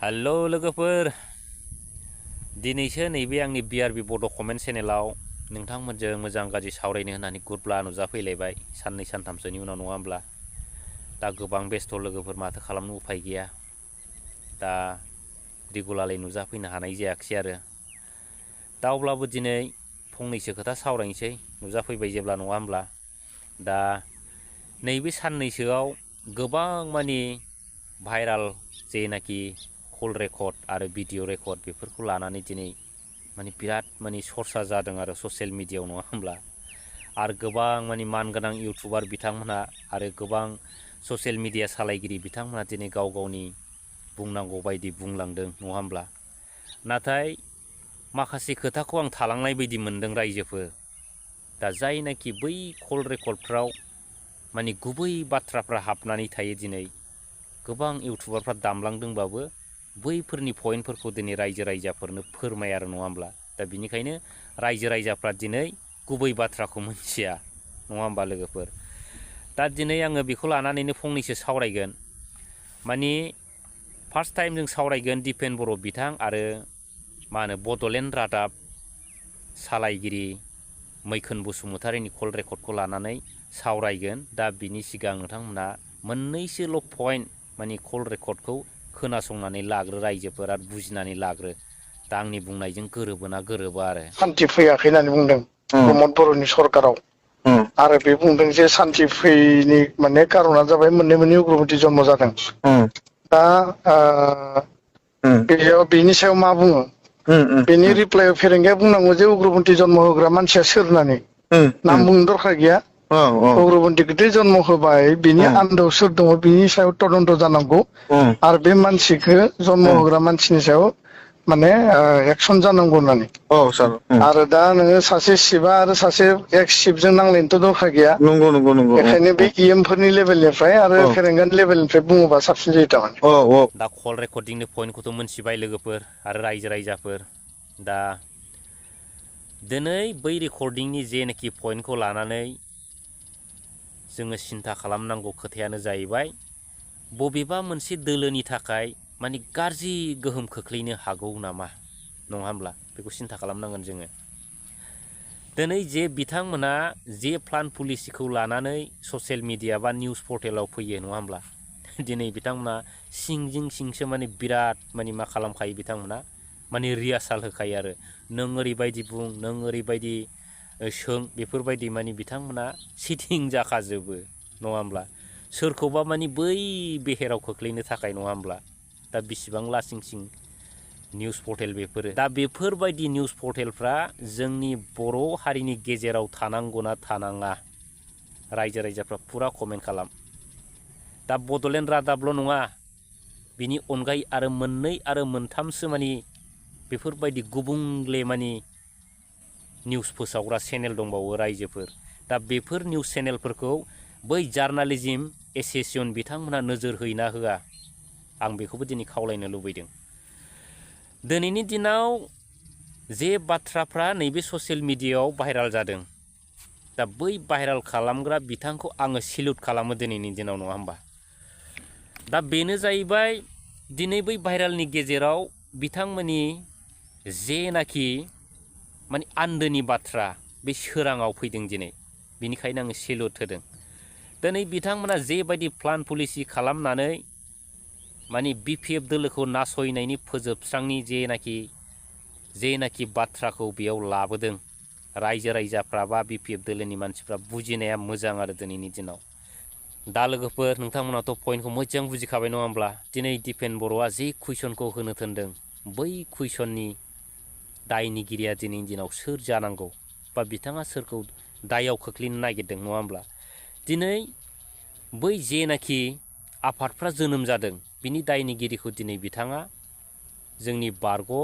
Hello लोगोफोर दिनैसो नैबे आंनि बिआरबि बड' कमेन्ट चेनेलाव नोंथांमोनजों मोजां गाज्रि सावरायनो होननानै गुरब्ला नुजाफैलायबाय साननै सानथामसोनि उनाव नङा होमब्ला दा गोबां बेस्थ' लोगोफोर माथो खालामनो उफाय गैया दा रेगुलारै नुजाफैनो हानाय जायाखिसै आरो दा अब्लाबो दिनै फंनैसो खोथा सावरायनोसै नुजाफैबाय जेब्ला नङा होमब्ला दा नैबे साननैसोआव गोबां मानि भाइराल जेनाखि कल रेकर्ड आरो भिडिअ रेकर्ड बेफोरखौ लानानै दिनै माने बिराद माने सरसा जादों आरो ससियेल मिडियायाव नङा होमब्ला आरो गोबां माने मानगोनां इउटुबार बिथांमोनहा आरो गोबां ससियेल मिडिया सालायगिरि बिथांमोनहा दिनै गाव गावनि बुंनांगौ बायदि बुंलांदों नङा होमब्ला नाथाय माखासे खोथाखौ आं थालांनाय बायदि मोनदों रायजोफोर दा जायनाखि बै कल रेकर्डफ्राव माने गुबै बाथ्राफ्रा हाबनानै थायो दिनै गोबां इउटुबारफ्रा दामलांदोंबाबो बैफोरनि पइन्टफोरखौ दिनै रायजो राजाफोरनो फोरमाया आरो नङा होमब्ला दा बिनिखायनो रायजो राजाफ्रा दिनै गुबै बाथ्राखौ मिथिया नङा होमबा लोगोफोर दा दिनै आङो बेखौ लानानैनो फंनैसो सावरायगोन माने फार्स्ट टाइम जों सावरायगोन दिपेन बर' बिथां आरो मा होनो बड'लेण्ड रादाब सालायगिरि मैखुन बसुमतारिनि कल रेकर्डखौ लानानै सावरायगोन दा बिनि सिगां नोंथांमोना मोननैसोल' पइन्ट माने कल रेकर्डखौ खोनासंनानै लाग्रो रायजोफोर आरो बुजिनानै लाग्रो दा आंनि बुंनायजों गोरोबोना गोरोबा आरो सान्थि फैयाखै होननानै बुंदों प्रमद बर'नि सरकाराव आरो बे बुंदों जे सान्थि फैयैनि माने कारना जाबाय मोननै उग्रपन्थि जन्म जादों दा बेयाव बेनि सायाव मा बुङो बेनि रिप्लाइआव फेरेंगाया बुंनांगौ जे उग्रपन्थि जन्म होग्रा मानसिया सोर होननानै नाम बुंनो दरखार गैया उग्रपन्थिखौथ जन्म होबाय बिनि आन्दोआव सोर दङ बिनि सायाव तदन्त जानांगौ आरो बे मानसिखौ जन्म होग्रा मानसिनि सायाव माने एक्सन जानांगौ होननानै आरो दा नोङो सासे शिबा आरो सासे एक्स शिबजों नांलायनोथ' दरखार गैया नंगौ बेखायनो बे इएमफोरनि लेभेलनिफ्राय आरो फेरेंगानि लेभेलनिफ्राय बुङोबा साबसिन जायो थारमाने दा कल रेकर्डिंनि पइन्टखौथ' मोनथिबाय लोगोफोर आरो रायजो राजाफोर दा दिनै बै रेकर्डिंनि जेनाखि पइन्टखौ लानानै जोङो सिन्था खालामनांगौ खोथायानो जाहैबाय बबेबा मोनसे दोलोनि थाखाय माने गाज्रि गोहोम खोख्लैनो हागौ नामा नङा होमब्ला बेखौ सिन्था खालामनांगोन जोङो दिनै जे बिथांमोना जे प्लान पलिसिखौ लानानै ससियेल मिडिया बा निउस पर्टेलाव फैयो नङा होमब्ला दिनै बिथांमोना सिंजों सिंसो माने बिराद माने मा खालामखायो बिथांमोना माने रिहार्साल होखायो आरो नों ओरैबायदि बुं नों ओरैबायदि सों बेफोरबायदि माने बिथांमोना सिटिं जाखाजोबो नङा होमब्ला सोरखौबा माने बै बेहेराव खोख्लैनो थाखाय नङा होमब्ला दा बिसिबां लासिं सिं निउस पर्टेल बेफोरो दा बेफोरबायदि निउस पर्टेलफ्रा जोंनि बर' हारिनि गेजेराव थानांगौना थानाङा रायजो राजाफ्रा फुरा कमेन्ट खालाम दा बड'लेण्ड रादाबल' नङा बिनि अनगायै आरो मोननै आरो मोनथामसो माने बेफोरबायदि गुबुंले माने निउस फोसावग्रा चेनेल दंबावो रायजोफोर दा बेफोर निउस चेनेलफोरखौ बै जार्नालिजिम एस'सिएसन बिथांमोनहा नोजोर होयोना होआ आं बेखौबो दिनै खावलायनो लुबैदों दिनैनि दिनाव जे बाथ्राफ्रा नैबे ससियेल मिडियायाव भाइराल जादों दा बै भाइराल खालामग्रा बिथांखौ आङो सेलुट खालामो दिनैनि दिनाव नङा होमबा दा बेनो जाहैबाय दिनै बै भाइरालनि गेजेराव बिथांमोननि जेनाखि माने आन्दोनि बाथ्रा बे सोराङाव फैदों दिनै बिनिखायनो आङो सेलुट होदों दिनै बिथांमोना जेबायदि प्लान पलिसि खालामनानै माने बिपिएफ दोलोखौ नासयनायनि फोजोबस्रांनि जेनाखि बाथ्राखौ बेयाव लाबोदों रायजो राजाफ्रा बा बिपिएफ दोलोनि मानसिफ्रा बुजिनाया मोजां आरो दिनैनि दिनाव दा लोगोफोर नोंथांमोनाथ' पइन्टखौ मोजां बुजिखाबाय नङा होमब्ला दिनै दिपेन बर'आ जे कुइसनखौ होनो थिनदों बै कुइसननि दायनिगिरिया दिनैनि दिनाव सोर जानांगौ बा बिथाङा सोरखौ दायाव खोख्लैनो नागिरदों नङा होमब्ला दिनै बै जेनाखि आफादफ्रा जोनोम जादों बिनि दायनिगिरिखौ दिनै बिथाङा जोंनि बारग'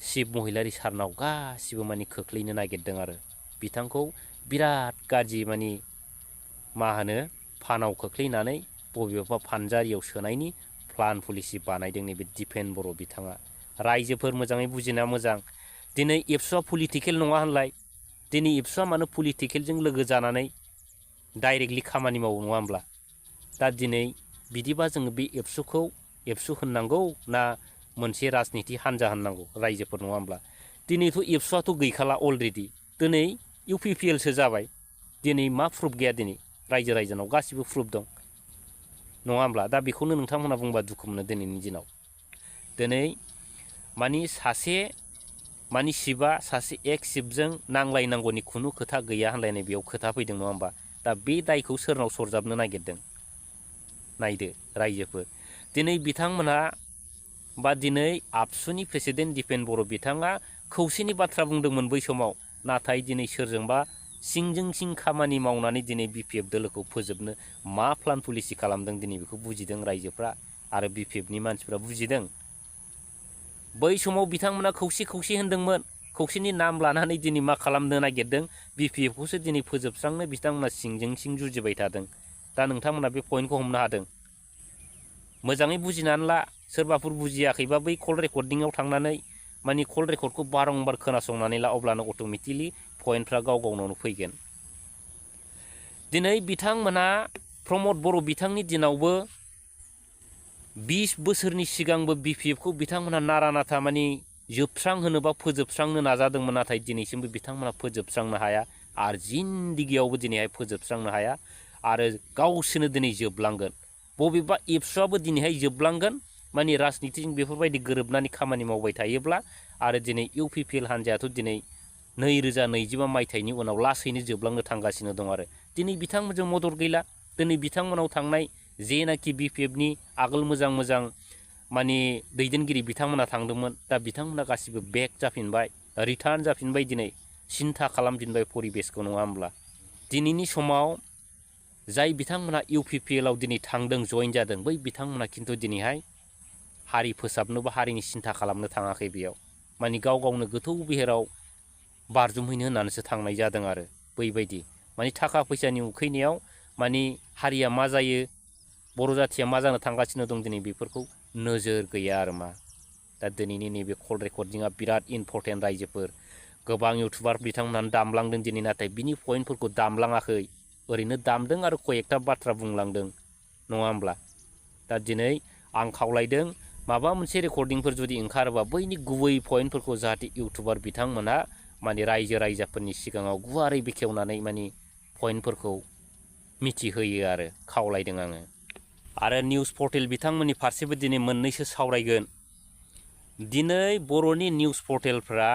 शिब महिलारि सारनाव गासिबो माने खोख्लैनो नागिरदों आरो बिथांखौ बिराद गाज्रि माने मा होनो फानाव खोख्लैनानै बबेबा फानजारियाव सोनायनि प्लान पलिसि बानायदों नैबे दिपेन बर' बिथाङा रायजोफोर मोजाङै बुजिना मोजां दिनै एबसुआ पलिटिकेल नङा होनलाय दिनै एबसुआ मानो पलिटिकेलजों लोगो जानानै डाइरेक्टलि खामानि मावो नङा होमब्ला दा दिनै बिदिबा जोङो बे एबसुखौ एबसु होननांगौ ना मोनसे राजनिति हान्जा होननांगौ रायजोफोर नङा होमब्ला दिनैथ' एबसुआथ' गैखाला अलरेडि दिनै UPPLसो जाबाय दिनै मा प्रुफ गैया दिनै रायजोनाव गासिबो प्रुफ दं नङा होमब्ला दा बेखौनो नोंथांमोना बुंबा दुखु मोनो दिनैनि दिनाव दिनै मानि सासे मानि शिबा सासे शिबजों नांलायनांगौनि खुनु खोथा गैया होनलायनाय बेयाव खोथा फैदों नङा होमबा दा बे दायखौ सोरनाव सरजाबनो नागिरदों नायदो रायजोफोर दिनै बिथांमोनहा बा दिनै आबसुनि प्रेसिडेन्ट दिपेन बर' बिथाङा खौसेनि बाथ्रा बुंदोंमोन बै समाव नाथाय दिनै सोरजोंबा सिंजों सिं खामानि मावनानै दिनै BPF दोलोखौ फोजोबनो मा प्लान पलिसि खालामदों दिनै बेखौ बुजिदों रायजोफ्रा आरो BPFनि मानसिफ्रा बुजिदों बै समाव बिथांमोना खौसे होनदोंमोन खौसेनि नाम लानानै दिनै मा खालामनो नागिरदों BPFखौसो दिनै फोजोबस्रांनो बिथांमोना सिंजों सिं जुजिबाय थादों दा नोंथांमोना बे पइन्टखौ हमनो हादों मोजाङै बुजिनानै ला सोरबाफोर बुजियाखैबा बै कल रेकर्डिंआव थांनानै मानि कल रेकर्डखौ बारंबार खोनासंनानै ला अब्लानो अट'मेटिकलि पइन्टफ्रा गावनावनो फैगोन दिनै बिथांमोना प्रमद बर' बिथांनि दिनावबो 20 बोसोरनि सिगांबो BPFखौ बिथांमोना नारा नाथा मानि जोबस्रांहोनो बा फोजोबस्रांनो नाजादोंमोन नाथाय दिनैसिमबो बिथांमोना फोजोबस्रांनो हाया आरो जिन्दिगियावबो दिनैहाय फोजोबस्रांनो हाया आरो गावसोरनो दिनै जोबलांगोन बबेबा एबसुआबो दिनैहाय जोबलांगोन मानि राजनितिजों बेफोरबायदि गोरोबनानै खामानि मावबाय थायोब्ला आरो दिनै UPPL हान्जायाथ' दिनै 2025 मायथाइनि उनाव लासैनो जोबलांनो थांगासिनो दं आरो दिनै बिथांमोनजों मदद गैला दिनै बिथांमोनाव थांनाय जेनाखि BPFनि आगोल मोजां मानि दैदेनगिरि बिथांमोना थांदोंमोन दा बिथांमोना गासिबो बेक जाफिनबाय रिटार्न जाफिनबाय दिनै सिन्था खालामफिनबाय परिबेसखौ नङा होमब्ला दिनैनि समाव जाय बिथांमोना UPPLआव दिनै थांदों जइन जादों बै बिथांमोना खिन्थु दिनैहाय हारि फोसाबनो बा हारिनि सिन्था खालामनो थाङाखै बेयाव मानि गावनो गोथौ बिहेराव बारजुमहैनो होननानैसो थांनाय जादों आरो बैबायदि मानि थाखा फैसानि उखैनायाव मानि हारिया मा जायो बर' जाथिया मा जानो थांगासिनो दं दिनै बेफोरखौ नोजोर गैया आरो मा दा दिनैनि नैबे कल रेकर्डिंआ बिराद इम्परटेन्ट रायजोफोर गोबां इउटुबार बिथांमोनानो दामलांदों दिनै नाथाय बिनि पइन्टफोरखौ दामलाङाखै ओरैनो दामदों आरो कयेकथा बाथ्रा बुंलांदों नङा होमब्ला दा दिनै आं खावलायदों माबा मोनसे रेकर्डिंफोर जुदि ओंखारोबा बैनि गुबै पइन्टफोरखौ जाहाथे इउटुबार बिथांमोना माने रायजोफोरनि सिगाङाव गुवारै बेखेवनानै माने पइन्टफोरखौ मिथिहोयो आरो खावलायदों आङो आरो निउस पर्टेल बिथांमोननि फारसेबो दिनै मोननैसो सावरायगोन दिनै बर'नि निउस पर्टेलफ्रा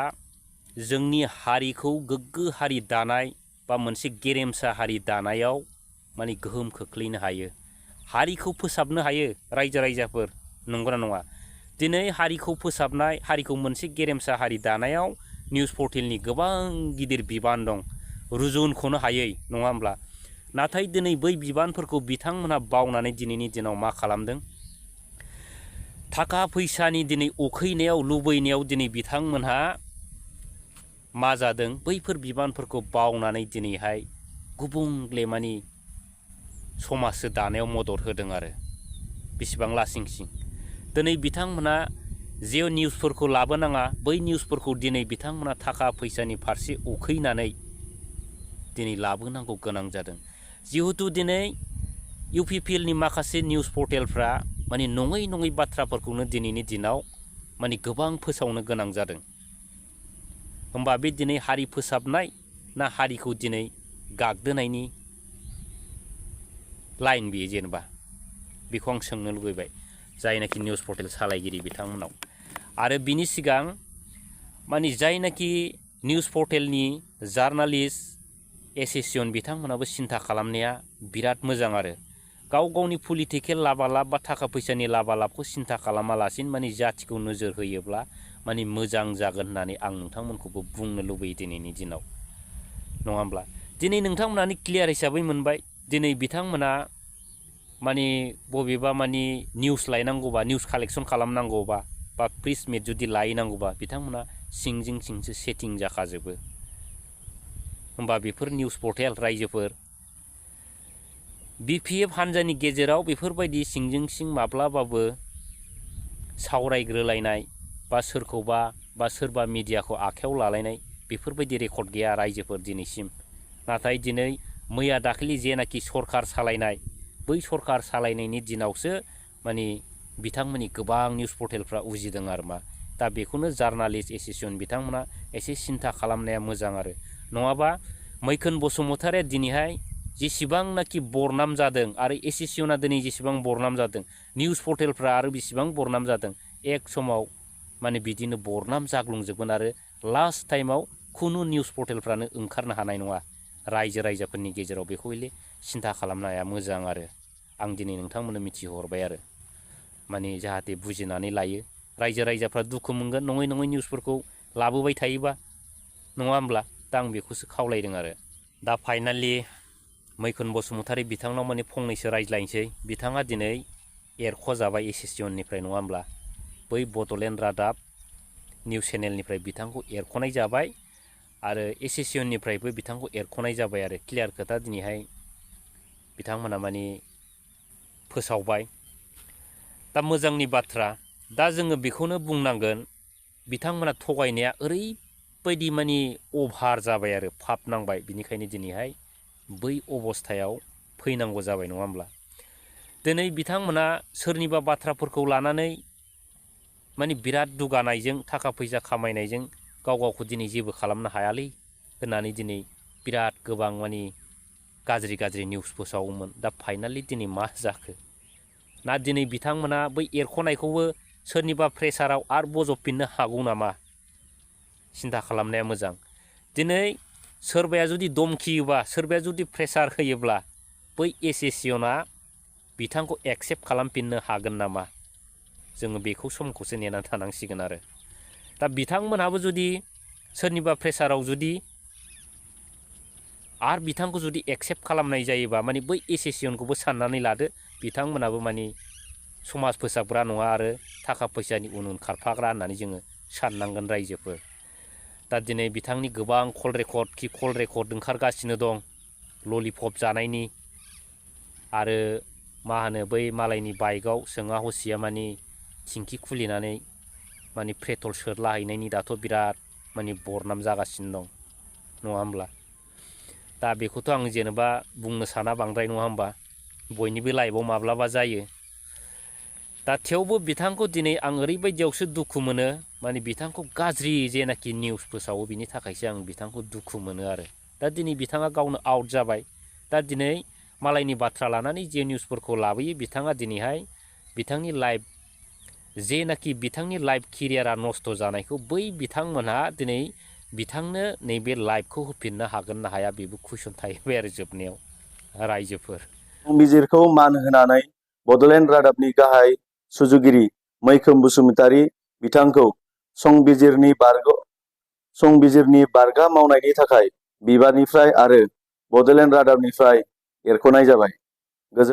जोंनि हारिखौ गोग्गो हारि दानाय बा मोनसे गेरेमसा हारि दानायाव माने गोहोम खोख्लैनो हायो हारिखौ फोसाबनो हायो रायजोफोर नंगौना नङा दिनै हारिखौ फोसाबनाय हारिखौ मोनसे गेरेमसा हारि दानायाव निउस पर्टेलनि गोबां गिदिर बिबान दं रुजुनखौनो हायै नङा होमब्ला नाथाय दिनै बै बिबानफोरखौ बिथांमोनहा बावनानै दिनैनि दिनाव मा खालामदों थाखा फैसानि दिनै उखैनायाव लुबैनायाव दिनै बिथांमोनहा मा जादों बैफोर बिबानफोरखौ बावनानै दिनैहाय गुबुंले मानि समाजसो दानायाव मदद होदों आरो बेसेबां लासिंसिं दिनै बिथांमोना जे निउसफोरखौ लाबोनाङा बै निउसफोरखौ दिनै बिथांमोना थाखा फैसानि फारसे उखैनानै दिनै लाबोनांगौ गोनां जादों जिहेतु दिनै UPPLनि माखासे निउस पर्टेलफ्रा माने नङै बाथ्राफोरखौनो दिनैनि दिनाव माने गोबां फोसावनो गोनां जादों होमबा बे दिनै हारि फोसाबनाय ना हारिखौ दिनै गाग्दोनायनि लाइन बियो जेनेबा बेखौ आं सोंनो लुबैबाय जायनाखि निउस पर्टेल सालायगिरि बिथांमोनाव आरो बिनि सिगां माने जायनाखि निउस पर्टेलनि जार्नालिस्ट एस'सिएशन बिथांमोनाबो सिन्था खालामनाया बिराद मोजां आरो गावनि पलिटिकेल लाबालाब बा थाखा फैसानि लाबालाबखौ सिन्था खालामालासिनो माने जाथिखौ नोजोर होयोब्ला माने मोजां जागोन होननानै आं नोंथांमोनखौबो बुंनो लुबैयो दिनैनि दिनाव नङा होमब्ला दिनै नोंथांमोनानो क्लियार हिसाबै मोनबाय दिनै बिथांमोना माने बबेबा माने निउस लायनांगौबा निउस कालेक्सन खालामनांगौबा बा प्रेस मिट जुदि लायनांगौबा बिथांमोना सिंजों सिंसो सेटिं जाखाजोबो होमबा बेफोर निउस पर्टेल रायजोफोर BPF हान्जानि गेजेराव बेफोरबायदि सिंजों सिं माब्लाबाबो सावरायग्रोलायनाय बा सोरखौबा बा सोरबा मिडियाखौ आखायाव लालायनाय बेफोरबायदि रेकर्ड गैया रायजोफोर दिनैसिम नाथाय दिनै मैया दाखालि जेनाखि सरखार सालायनाय बै सरखार सालायनायनि दिनावसो माने बिथांमोननि गोबां निउस पर्टेलफ्रा उजिदों आरो मा दा बेखौनो जार्नालिस्ट एस'सिएसन बिथांमोना एसे सिन्था खालामनाया मोजां आरो नङाबा मैखोन बसुमतारिया दिनैहाय जेसेबांनाखि बरनाम जादों आरो एस'सिएसना दिनै जेसेबां बरनाम जादों निउस पर्टेलफ्रा आरो बेसेबां बरनाम जादों एक समाव माने बिदिनो बरनाम जाग्लुंजोबगोन आरो लास्ट टाइमाव खुनु निउस पर्टेलफ्रानो ओंखारनो हानाय नङा रायजो राजाफोरनि गेजेराव बेखौ हले सिन्था खालामनाया मोजां आरो आं दिनै नोंथांमोननो मिथिहरबाय आरो माने जाहाथे बुजिनानै लायो रायजो राजाफ्रा दुखु मोनगोन नङै नङै निउसफोरखौ लाबोबाय थायोबा नङा होमब्ला दा आं बेखौसो खावलायदों आरो दा फाइनालि मैखुन बसुमतारि बिथांनाव माने फंनैसो रायज्लायनोसै बिथाङा दिनै एरख'जाबाय एस'सिएसननिफ्राय नङा होमब्ला बै बड'लेण्ड रादाब निउस चेनेलनिफ्राय बिथांखौ एरख'नाय जाबाय आरो एस'सिएसननिफ्रायबो बिथांखौ एरख'नाय जाबाय आरो क्लियार खोथा दिनैहाय बिथांमोना माने फोसावबाय दा मोजांनि बाथ्रा दा जोङो बेखौनो बुंनांगोन बिथांमोना थगायनाया ओरैबायदि माने अभार जाबाय आरो फाप नांबाय बिनिखायनो दिनैहाय बै अबस्थायाव फैनांगौ जाबाय नङा होमब्ला दिनै बिथांमोना सोरनिबा बाथ्राफोरखौ लानानै माने बिराद दुगानायजों थाखा फैसा खामायनायजों गाव गावखौ दिनै जेबो खालामनो हायालै होननानै दिनै बिराद गोबां माने गाज्रि गाज्रि निउस फोसावोमोन दा फाइनालि दिनै मा जाखो ना दिनै बिथांमोना बै एरख'नायखौबो सोरनिबा प्रेसाराव आरो बजबफिननो हागौ नामा सिन्था खालामनाया मोजां दिनै सोरबाया जुदि धमखियोबा सोरबाया जुदि प्रेसार होयोब्ला बै एस'सिएसना बिथांखौ एक्सेप्ट खालामफिननो हागोन नामा जोङो बेखौ समखौसो नेनानै थानांसिगोन आरो दा बिथांमोनहाबो जुदि सोरनिबा प्रेसाराव जुदि आरो बिथांखौ जुदि एक्सेप्ट खालामनाय जायोबा माने बै एस'सिएसनखौबो साननानै लादो बिथांमोनाबो माने समाज फोसाबग्रा नङा आरो थाखा फैसानि उन उन खारफाग्रा होननानै जोङो साननांगोन रायजोफोर दा दिनै बिथांनि गोबां कल रेकर्ड ओंखारगासिनो दं ललिपप जानायनि आरो मा होनो बै मालायनि बाइकआव सोङा हसिया माने थिंखि खुलिनानै माने पेट्रल सोदलाहैनायनि दाथ' बिराद माने बरनाम जागासिनो दं नङा होमब्ला दा बेखौथ' आं जेनेबा बुंनो साना बांद्राय नङा होमबा बयनिबो लाइफआव माब्लाबा जायो दा थेवबो बिथांखौ दिनै आं ओरैबायदियावसो दुखु मोनो माने बिथांखौ गाज्रि जेनाखि निउस फोसावो बिनि थाखायसो आं बिथांखौ दुखु मोनो आरो दा दिनै बिथाङा गावनो आउट जाबाय दा दिनै मालायनि बाथ्रा लानानै जे निउसफोरखौ लाबोयो बिथाङा दिनैहाय बिथांनि लाइफ जेनाखि बिथांनि लाइफ केरियारा नस्थ' जानायखौ बै बिथांमोनहा दिनै बिथांनो नैबे लाइफखौ होफिननो हागोन ना हाया बेबो कुइसन थाहैबाय आरो जोबनायाव रायजोफोर संबिजिरखौ मान होनानै बड'लेण्ड रादाबनि गाहाय सुजुगिरि मैखोम बसुमतारि बिथांखौ संबिजिरनि बारगा मावनायनि थाखाय बिबारनिफ्राय आरो बड'लेण्ड रादाबनिफ्राय एरख'नाय जाबाय।